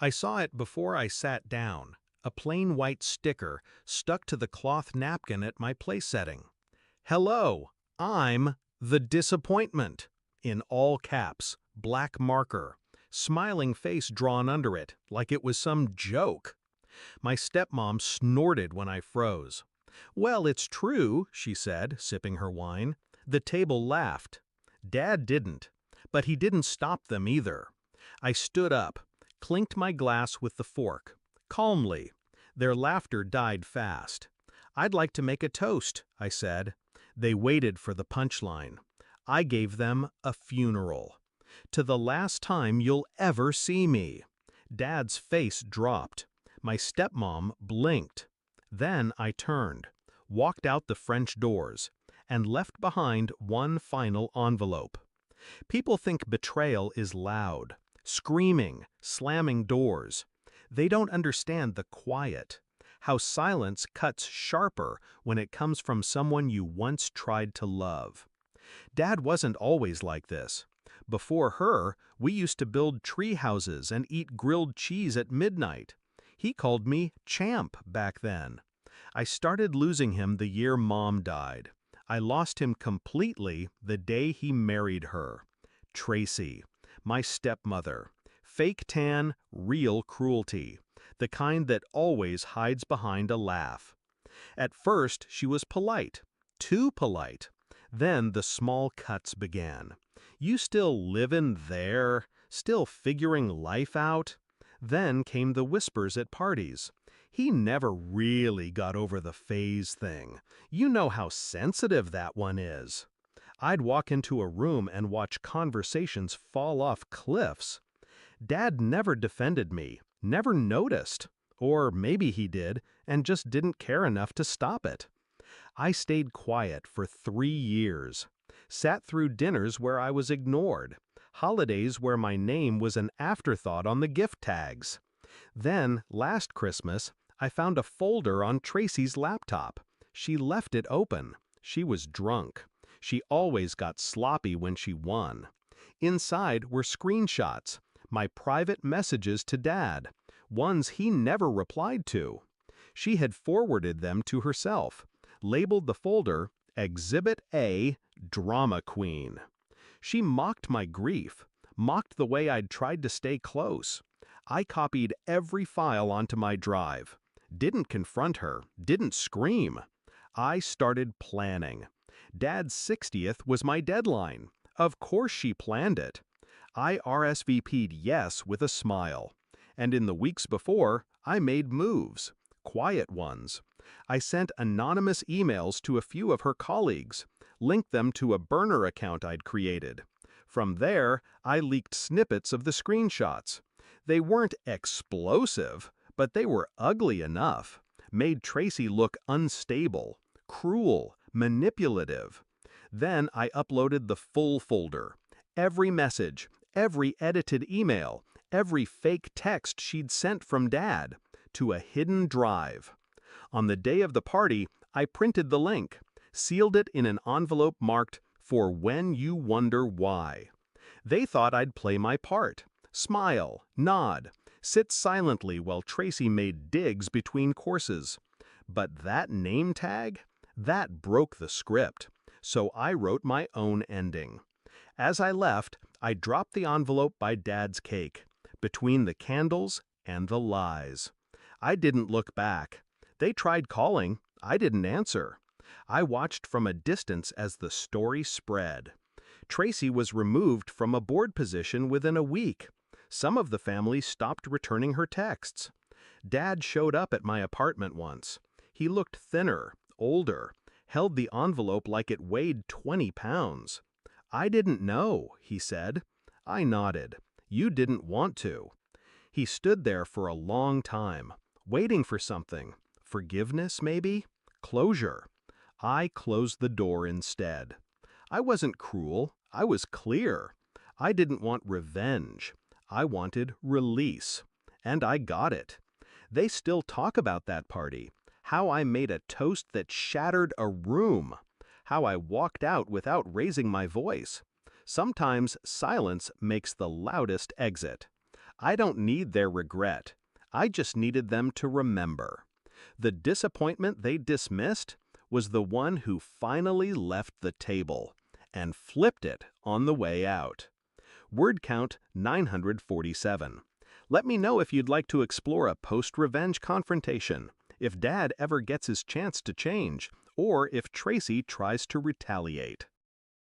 I saw it before I sat down, a plain white sticker stuck to the cloth napkin at my place setting. Hello, I'm the disappointment, in all caps, black marker, smiling face drawn under it, like it was some joke. My stepmom snorted when I froze. Well, it's true, she said, sipping her wine. The table laughed. Dad didn't, but he didn't stop them either. I stood up, clinked my glass with the fork, calmly. Their laughter died fast. I'd like to make a toast, I said. They waited for the punchline. I gave them a funeral. To the last time you'll ever see me. Dad's face dropped. My stepmom blinked. Then I turned, walked out the French doors, and left behind one final envelope. People think betrayal is loud, screaming, slamming doors. They don't understand the quiet, how silence cuts sharper when it comes from someone you once tried to love. Dad wasn't always like this. Before her, we used to build tree houses and eat grilled cheese at midnight. He called me Champ back then. I started losing him the year Mom died. I lost him completely the day he married her. Tracy, my stepmother. Fake tan, real cruelty. The kind that always hides behind a laugh. At first, she was polite. Too polite. Then the small cuts began. You still livin' there? Still figuring life out? Then came the whispers at parties. He never really got over the phase thing. You know how sensitive that one is. I'd walk into a room and watch conversations fall off cliffs. Dad never defended me, never noticed. Or maybe he did, and just didn't care enough to stop it. I stayed quiet for 3 years. Sat through dinners where I was ignored. Holidays where my name was an afterthought on the gift tags. Then, last Christmas, I found a folder on Tracy's laptop. She left it open. She was drunk. She always got sloppy when she won. Inside were screenshots, my private messages to Dad, ones he never replied to. She had forwarded them to herself, labeled the folder Exhibit A, Drama Queen. She mocked my grief, mocked the way I'd tried to stay close. I copied every file onto my drive. Didn't confront her, didn't scream. I started planning. Dad's 60th was my deadline. Of course she planned it. I RSVP'd yes with a smile. And in the weeks before, I made moves, quiet ones. I sent anonymous emails to a few of her colleagues, linked them to a burner account I'd created. From there, I leaked snippets of the screenshots. They weren't explosive, but they were ugly enough, made Tracy look unstable, cruel, manipulative. Then I uploaded the full folder. Every message, every edited email, every fake text she'd sent from Dad, to a hidden drive. On the day of the party, I printed the link, sealed it in an envelope marked, "For when you wonder why." They thought I'd play my part, smile, nod, sit silently while Tracy made digs between courses. But that name tag? That broke the script, so I wrote my own ending. As I left, I dropped the envelope by Dad's cake, between the candles and the lies. I didn't look back. They tried calling. I didn't answer. I watched from a distance as the story spread. Tracy was removed from a board position within a week. Some of the family stopped returning her texts. Dad showed up at my apartment once. He looked thinner, older, held the envelope like it weighed 20 pounds. "I didn't know," he said. I nodded. "You didn't want to." He stood there for a long time, waiting for something. Forgiveness, maybe? Closure. I closed the door instead. I wasn't cruel. I was clear. I didn't want revenge. I wanted release. And I got it. They still talk about that party. How I made a toast that shattered a room. How I walked out without raising my voice. Sometimes silence makes the loudest exit. I don't need their regret. I just needed them to remember. The disappointment they dismissed was the one who finally left the table and flipped it on the way out. Word count 947. Let me know if you'd like to explore a post-revenge confrontation, if Dad ever gets his chance to change, or if Tracy tries to retaliate.